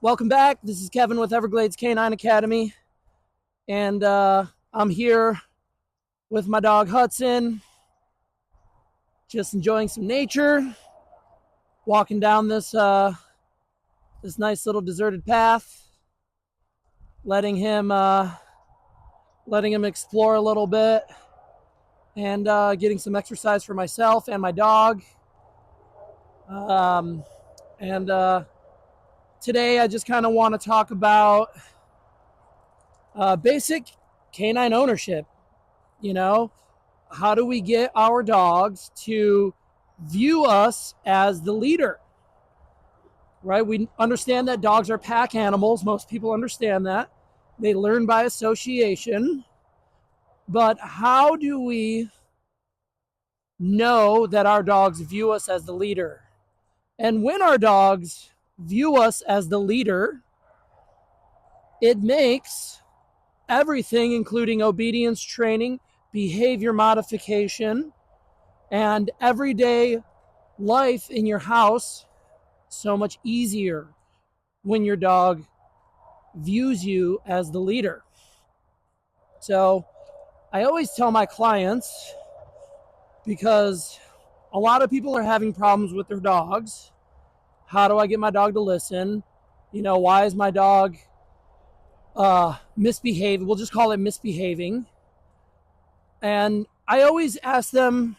Welcome back. This is Kevin with Everglades Canine Academy, and I'm here with my dog Hudson, just enjoying some nature, walking down this nice little deserted path, letting him explore a little bit, and getting some exercise for myself and my dog. And today I just kind of want to talk about basic canine ownership. You know, how do we get our dogs to view us as the leader? Right? We understand that dogs are pack animals. Most people understand that. They learn by association. But how do we know that our dogs view us as the leader? And when our dogs view us as the leader, it makes everything, including obedience training, behavior modification, and everyday life in your house so much easier when your dog views you as the leader. So I always tell my clients, because a lot of people are having problems with their dogs. How do I get my dog to listen? Why is my dog misbehaving? We'll just call it misbehaving. And I always ask them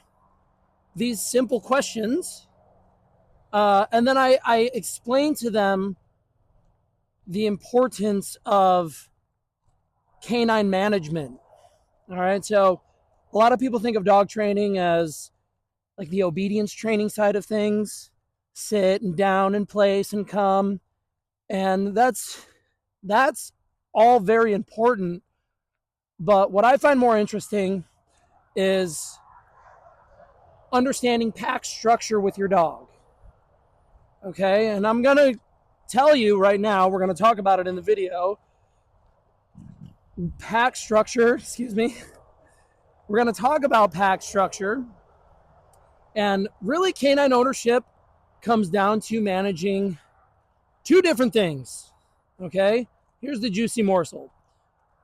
these simple questions, and then I explain to them the importance of canine management. All right, so a lot of people think of dog training as like the obedience training side of things, sit and down in place and come, and that's all very important. But what I find more interesting is understanding pack structure with your dog. Okay, and I'm going to tell you right now, we're going to talk about it in the video. Pack structure, We're going to talk about pack structure. And really, canine ownership comes down to managing two different things. Okay, here's the juicy morsel.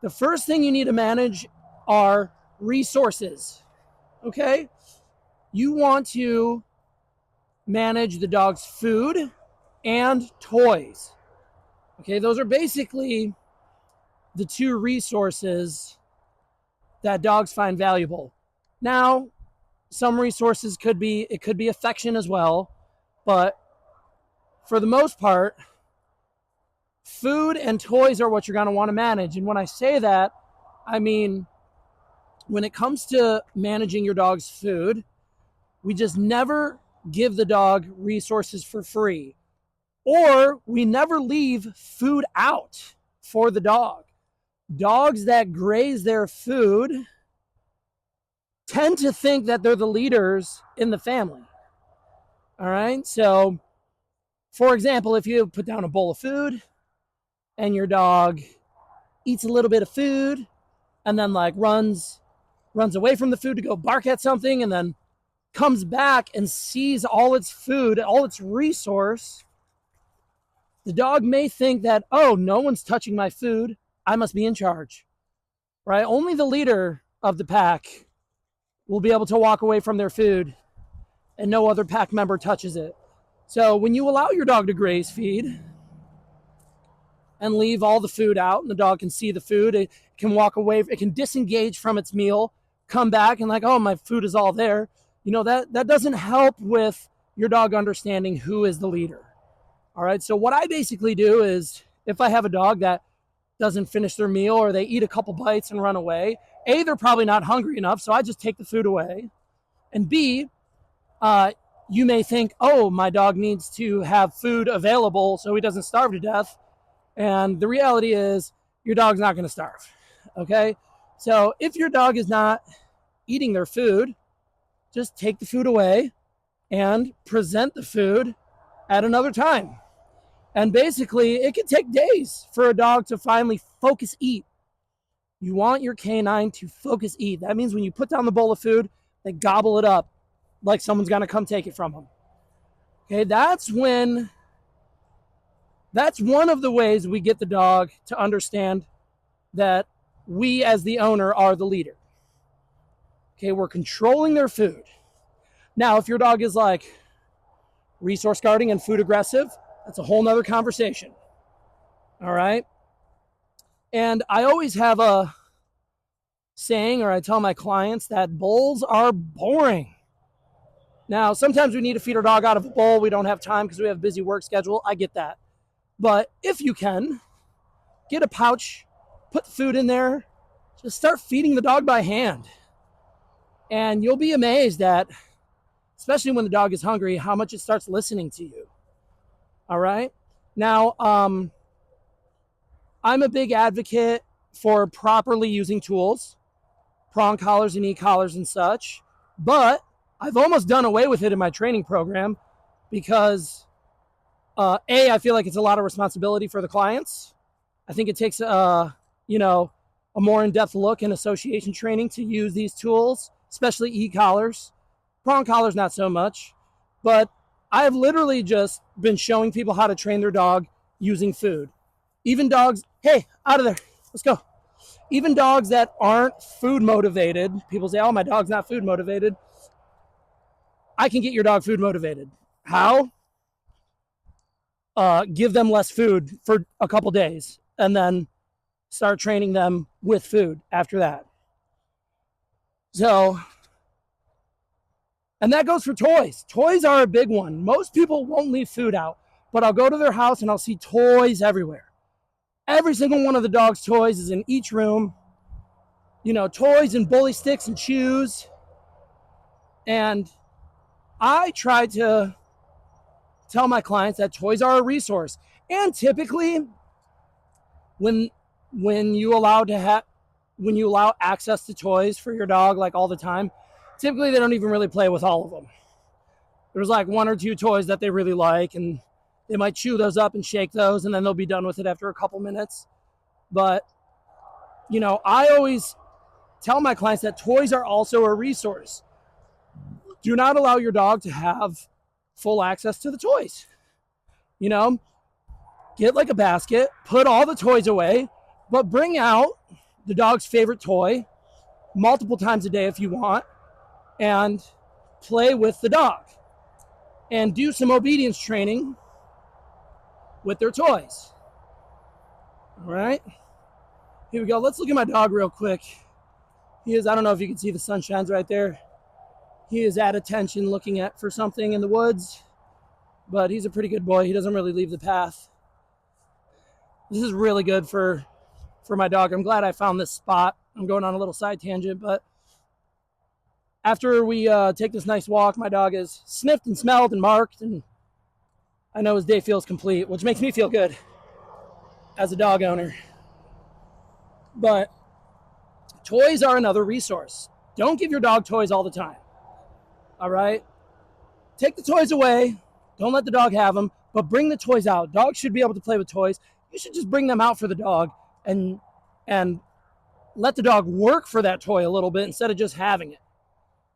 The first thing you need to manage are resources. Okay, you want to manage the dog's food and toys. Okay, those are basically the two resources that dogs find valuable. Now, some resources could be affection as well, but for the most part, food and toys are what you're going to want to manage. And when I say that, I mean, when it comes to managing your dog's food, we just never give the dog resources for free, or we never leave food out for the dog. Dogs that graze their food tend to think that they're the leaders in the family. All right, so for example, if you put down a bowl of food and your dog eats a little bit of food and then runs away from the food to go bark at something, and then comes back and sees all its food, all its resource, the dog may think that, oh, no one's touching my food, I must be in charge, right? Only the leader of the pack will be able to walk away from their food and no other pack member touches it. So when you allow your dog to graze feed and leave all the food out, and the dog can see the food, it can walk away, it can disengage from its meal, come back and oh, my food is all there. That doesn't help with your dog understanding who is the leader. All right, so what I basically do is, if I have a dog that doesn't finish their meal, or they eat a couple bites and run away, A, they're probably not hungry enough, so I just take the food away. And B, you may think, oh, my dog needs to have food available so he doesn't starve to death. And the reality is, your dog's not going to starve. Okay, so if your dog is not eating their food, just take the food away and present the food at another time. And basically, it can take days for a dog to finally focus eat. You want your canine to focus eat. That means when you put down the bowl of food, they gobble it up like someone's going to come take it from them. Okay, that's when That's one of the ways we get the dog to understand that we as the owner are the leader. Okay, we're controlling their food. Now, if your dog is like resource guarding and food aggressive, that's a whole nother conversation. All right. And I always have a saying, or I tell my clients, that bowls are boring. Now, sometimes we need to feed our dog out of a bowl. We don't have time because we have a busy work schedule. I get that. But if you can, get a pouch, put the food in there, just start feeding the dog by hand. And you'll be amazed at, especially when the dog is hungry, how much it starts listening to you. All right. Now, I'm a big advocate for properly using tools, prong collars and e-collars and such, but I've almost done away with it in my training program because I feel like it's a lot of responsibility for the clients. I think it takes a more in-depth look in association training to use these tools, especially e-collars. Prong collars, not so much, but I've literally just been showing people how to train their dog using food. Even dogs, hey, out of there, let's go. Even dogs that aren't food motivated, people say, oh, my dog's not food motivated. I can get your dog food motivated. How? Give them less food for a couple days and then start training them with food after that. So, and that goes for toys. Toys are a big one. Most people won't leave food out, but I'll go to their house and I'll see toys everywhere. Every single one of the dog's toys is in each room. Toys and bully sticks and chews. And I try to tell my clients that toys are a resource. And typically, when you allow access to toys for your dog like all the time, typically they don't even really play with all of them. There's like one or two toys that they really like, and they might chew those up and shake those, and then they'll be done with it after a couple minutes. But, I always tell my clients that toys are also a resource. Do not allow your dog to have full access to the toys. Get like a basket, put all the toys away, but bring out the dog's favorite toy multiple times a day if you want, and play with the dog. And do some obedience training with their toys. All right. Here we go. Let's look at my dog real quick. I don't know if you can see the sun shines right there. He is at attention looking for something in the woods, but he's a pretty good boy. He doesn't really leave the path. This is really good for my dog. I'm glad I found this spot. I'm going on a little side tangent, but after we take this nice walk, my dog is sniffed and smelled and marked, and I know his day feels complete, which makes me feel good as a dog owner. But toys are another resource. Don't give your dog toys all the time. All right? Take the toys away. Don't let the dog have them, but bring the toys out. Dogs should be able to play with toys. You should just bring them out for the dog and let the dog work for that toy a little bit instead of just having it.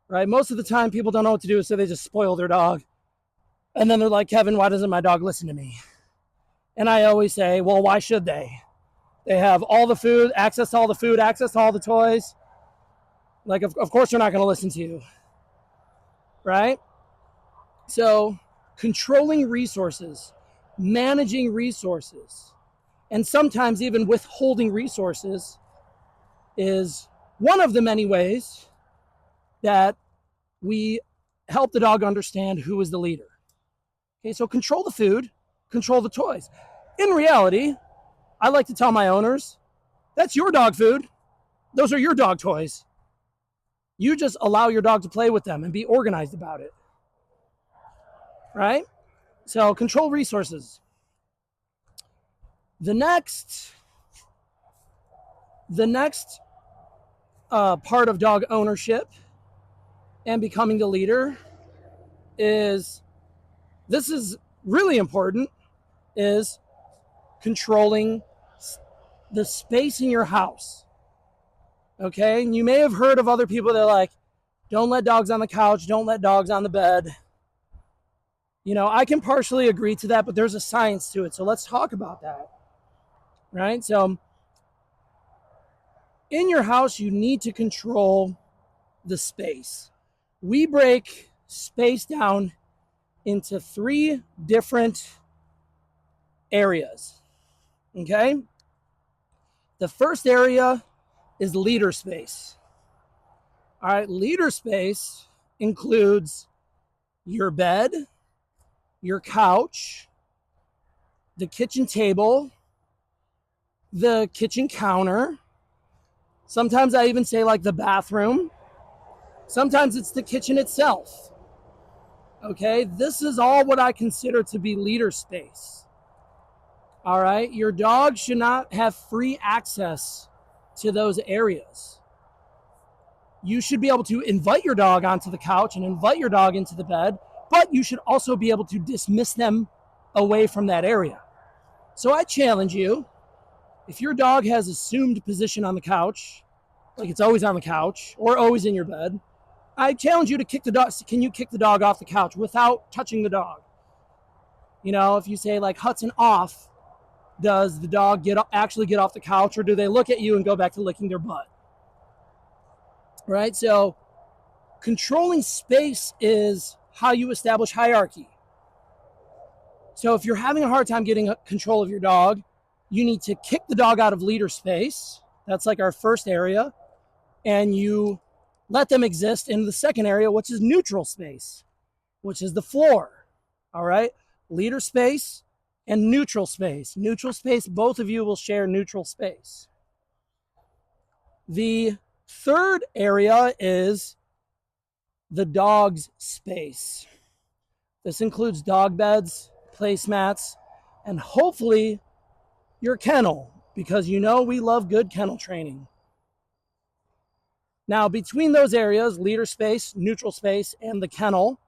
Right? Most of the time, people don't know what to do, so they just spoil their dog. And then they're like, Kevin, why doesn't my dog listen to me? And I always say, well, why should they? They have all the food, access to all the food, access to all the toys. Like, of course, they're not going to listen to you. Right? So, controlling resources, managing resources, and sometimes even withholding resources is one of the many ways that we help the dog understand who is the leader. Okay, so control the food, control the toys. In reality, I like to tell my owners, that's your dog food. Those are your dog toys. You just allow your dog to play with them and be organized about it. Right? So control resources. The next part of dog ownership and becoming the leader is, this is really important, is controlling the space in your house. Okay? And you may have heard of other people that are like, don't let dogs on the couch, don't let dogs on the bed. I can partially agree to that, but there's a science to it. So let's talk about that, right? So in your house, you need to control the space. We break space down into 3 different areas, okay? The first area is leader space. All right, leader space includes your bed, your couch, the kitchen table, the kitchen counter. Sometimes I even say like the bathroom. Sometimes it's the kitchen itself. Okay, this is all what I consider to be leader space. All right, your dog should not have free access to those areas. You should be able to invite your dog onto the couch and invite your dog into the bed, but you should also be able to dismiss them away from that area. So I challenge you, if your dog has assumed position on the couch, like it's always on the couch or always in your bed, I challenge you to kick the dog. Can you kick the dog off the couch without touching the dog? If you say like Hudson off, does the dog actually get off the couch, or do they look at you and go back to licking their butt? Right? So controlling space is how you establish hierarchy. So if you're having a hard time getting control of your dog, you need to kick the dog out of leader space. That's like our first area. And you let them exist in the second area, which is neutral space, which is the floor. All right? Leader space and neutral space. Neutral space, both of you will share neutral space. The third area is the dog's space. This includes dog beds, placemats, and hopefully your kennel, because we love good kennel training. Now, between those areas, leader space, neutral space, and the kennel,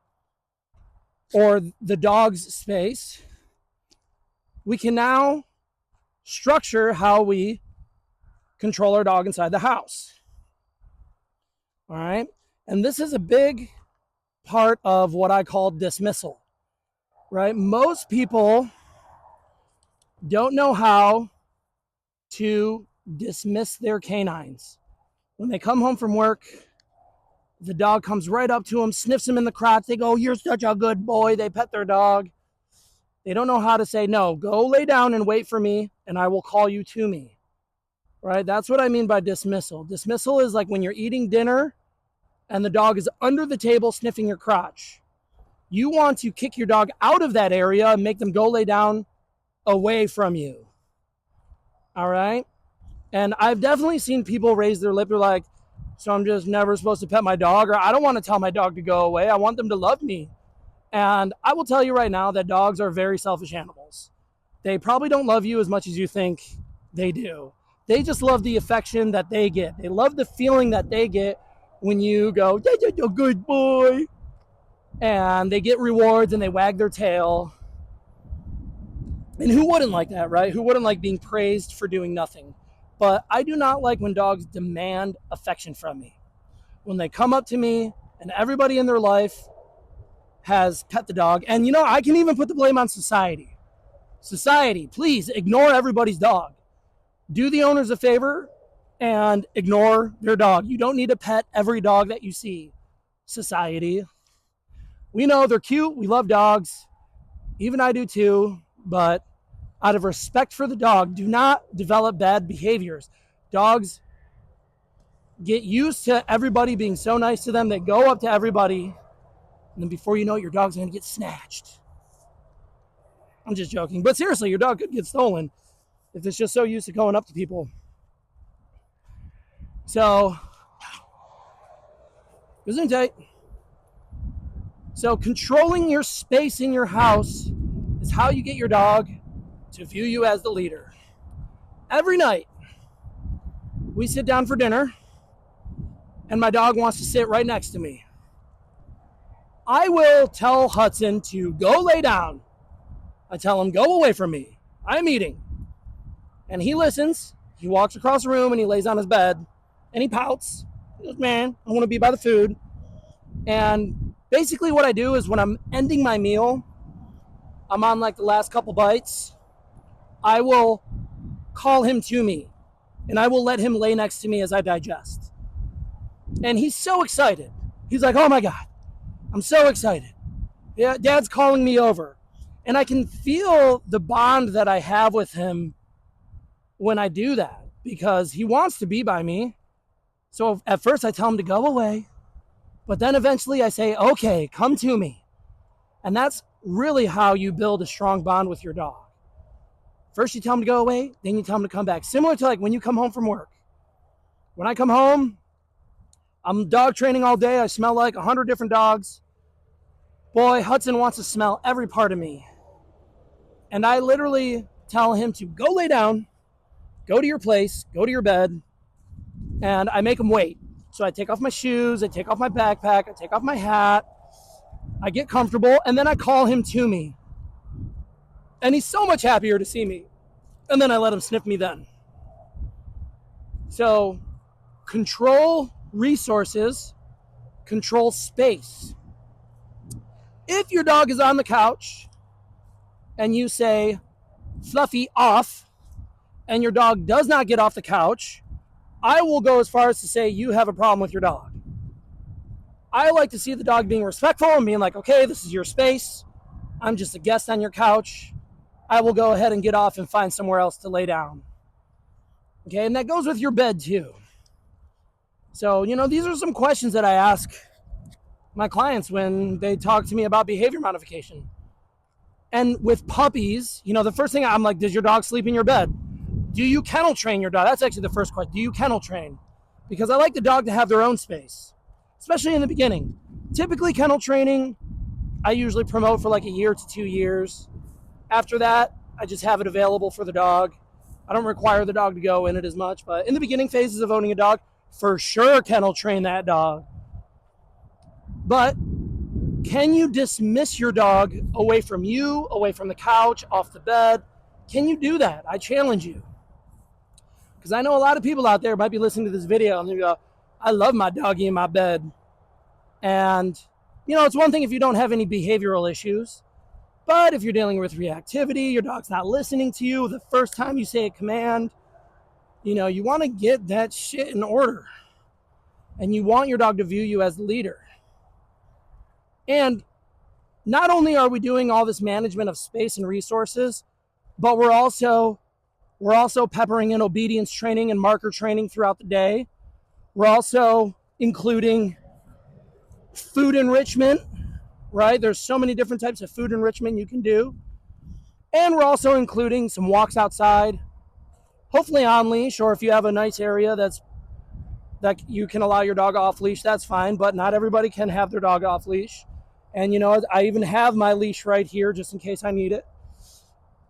or the dog's space, we can now structure how we control our dog inside the house. All right? And this is a big part of what I call dismissal, right? Most people don't know how to dismiss their canines. When they come home from work, the dog comes right up to them, sniffs them in the crotch. They go, "You're such a good boy." They pet their dog. They don't know how to say, "No, go lay down and wait for me, and I will call you to me." Right? That's what I mean by dismissal. Dismissal is like when you're eating dinner and the dog is under the table sniffing your crotch. You want to kick your dog out of that area and make them go lay down away from you. All right? And I've definitely seen people raise their lip. They're like, "So I'm just never supposed to pet my dog," or "I don't want to tell my dog to go away. I want them to love me." And I will tell you right now that dogs are very selfish animals. They probably don't love you as much as you think they do. They just love the affection that they get. They love the feeling that they get when you go, "You're a good boy." And they get rewards and they wag their tail. And who wouldn't like that, right? Who wouldn't like being praised for doing nothing? But I do not like when dogs demand affection from me. When they come up to me and everybody in their life has pet the dog. And I can even put the blame on society. Society, please ignore everybody's dog. Do the owners a favor and ignore their dog. You don't need to pet every dog that you see. Society. We know they're cute. We love dogs. Even I do too. But out of respect for the dog, do not develop bad behaviors. Dogs get used to everybody being so nice to them. They go up to everybody. And then before you know it, your dog's going to get snatched. I'm just joking. But seriously, your dog could get stolen if it's just so used to going up to people. So, gesundheit. So controlling your space in your house is how you get your dog to view you as the leader. Every night, we sit down for dinner, and my dog wants to sit right next to me. I will tell Hudson to go lay down. I tell him, "Go away from me. I'm eating." And he listens. He walks across the room and he lays on his bed and he pouts. He goes, "Man, I want to be by the food." And basically what I do is when I'm ending my meal, I'm on like the last couple bites, I will call him to me and I will let him lay next to me as I digest. And he's so excited. He's like, oh my God, I'm so excited. Yeah, Dad's calling me over. And I can feel the bond that I have with him when I do that because he wants to be by me. So at first I tell him to go away, but then eventually I say, okay, come to me. And that's really how you build a strong bond with your dog. First you tell him to go away, then you tell him to come back. Similar to like when you come home from work. When I come home, I'm dog training all day. I smell like 100 different dogs. Boy, Hudson wants to smell every part of me. And I literally tell him to go lay down, go to your place, go to your bed, and I make him wait. So I take off my shoes, I take off my backpack, I take off my hat, I get comfortable, and then I call him to me. And he's so much happier to see me. And then I let him sniff me then. So control resources, control space. If your dog is on the couch and you say, Fluffy, off, and your dog does not get off the couch, I will go as far as to say you have a problem with your dog. I like to see the dog being respectful and being like, okay, this is your space. I'm just a guest on your couch. I will go ahead and get off and find somewhere else to lay down. Okay, and that goes with your bed too. So, these are some questions that I ask my clients when they talk to me about behavior modification. And with puppies, the first thing I'm like, does your dog sleep in your bed? Do you kennel train your dog? That's actually the first question. Do you kennel train? Because I like the dog to have their own space, especially in the beginning. Typically, kennel training, I usually promote for like a year to 2 years. After that, I just have it available for the dog. I don't require the dog to go in it as much, but in the beginning phases of owning a dog, for sure kennel train that dog. But can you dismiss your dog away from you, away from the couch, off the bed? Can you do that? I challenge you. Because I know a lot of people out there might be listening to this video and they go, I love my doggy in my bed. And, it's one thing if you don't have any behavioral issues. But if you're dealing with reactivity, your dog's not listening to you the first time you say a command, you want to get that shit in order. And you want your dog to view you as the leader. And not only are we doing all this management of space and resources, but we're also peppering in obedience training and marker training throughout the day. We're also including food enrichment, right? There's so many different types of food enrichment you can do. And we're also including some walks outside, hopefully on leash, or if you have a nice area that you can allow your dog off leash, that's fine, but not everybody can have their dog off leash. And I even have my leash right here just in case I need it.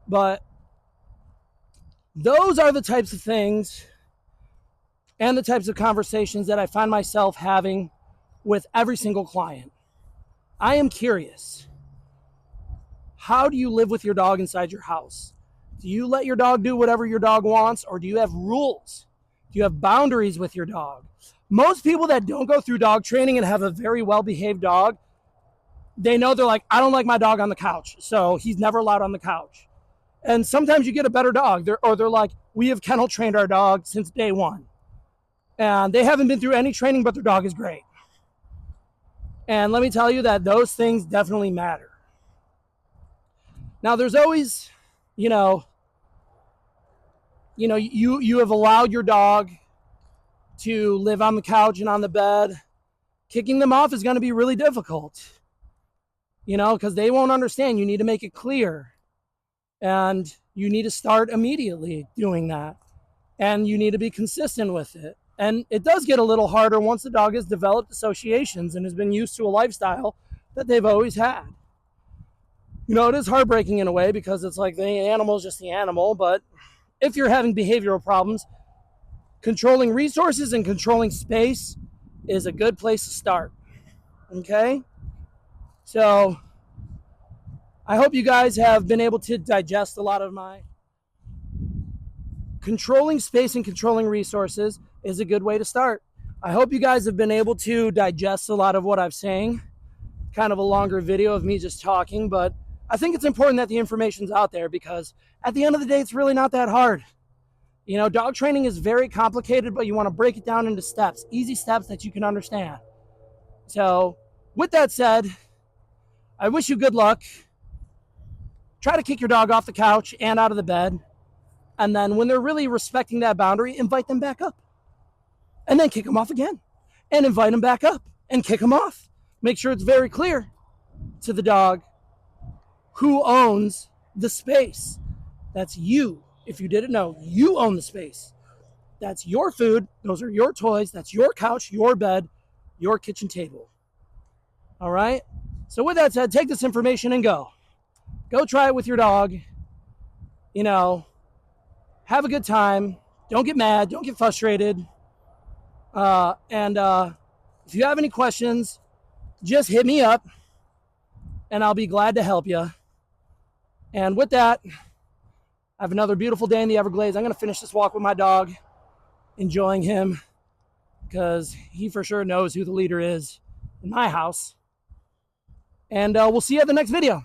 But those are the types of things and the types of conversations that I find myself having with every single client. I am curious. How do you live with your dog inside your house? Do you let your dog do whatever your dog wants, or do you have rules? Do you have boundaries with your dog? Most people that don't go through dog training and have a very well-behaved dog, they know they're like, I don't like my dog on the couch, so he's never allowed on the couch. And sometimes you get a better dog, they're like, we have kennel trained our dog since day one. And they haven't been through any training, but their dog is great. And let me tell you that those things definitely matter. Now, there's always, you have allowed your dog to live on the couch and on the bed. Kicking them off is going to be really difficult, because they won't understand. You need to make it clear. And you need to start immediately doing that. And you need to be consistent with it. And it does get a little harder once the dog has developed associations and has been used to a lifestyle that they've always had. It is heartbreaking in a way because it's like the animal is just the animal. But if you're having behavioral problems, controlling resources and controlling space is a good place to start. Okay? So I hope you guys have been able to digest a lot of my controlling space and controlling resources is a good way to start. I hope you guys have been able to digest a lot of what I'm saying. Kind of a longer video of me just talking, but I think it's important that the information's out there because at the end of the day, it's really not that hard. You know, dog training is very complicated, but you want to break it down into steps, easy steps that you can understand. So with that said, I wish you good luck. Try to kick your dog off the couch and out of the bed. And then when they're really respecting that boundary, invite them back up. And then kick them off again. And invite them back up and kick them off. Make sure it's very clear to the dog who owns the space. That's you. If you didn't know, you own the space. That's your food. Those are your toys. That's your couch, your bed, your kitchen table. All right? So with that said, take this information and go. Go try it with your dog. You know, have a good time. Don't get mad. Don't get frustrated. And if you have any questions, just hit me up and I'll be glad to help you. And with that, I have another beautiful day in the Everglades. I'm going to finish this walk with my dog, enjoying him because he for sure knows who the leader is in my house. And we'll see you at the next video.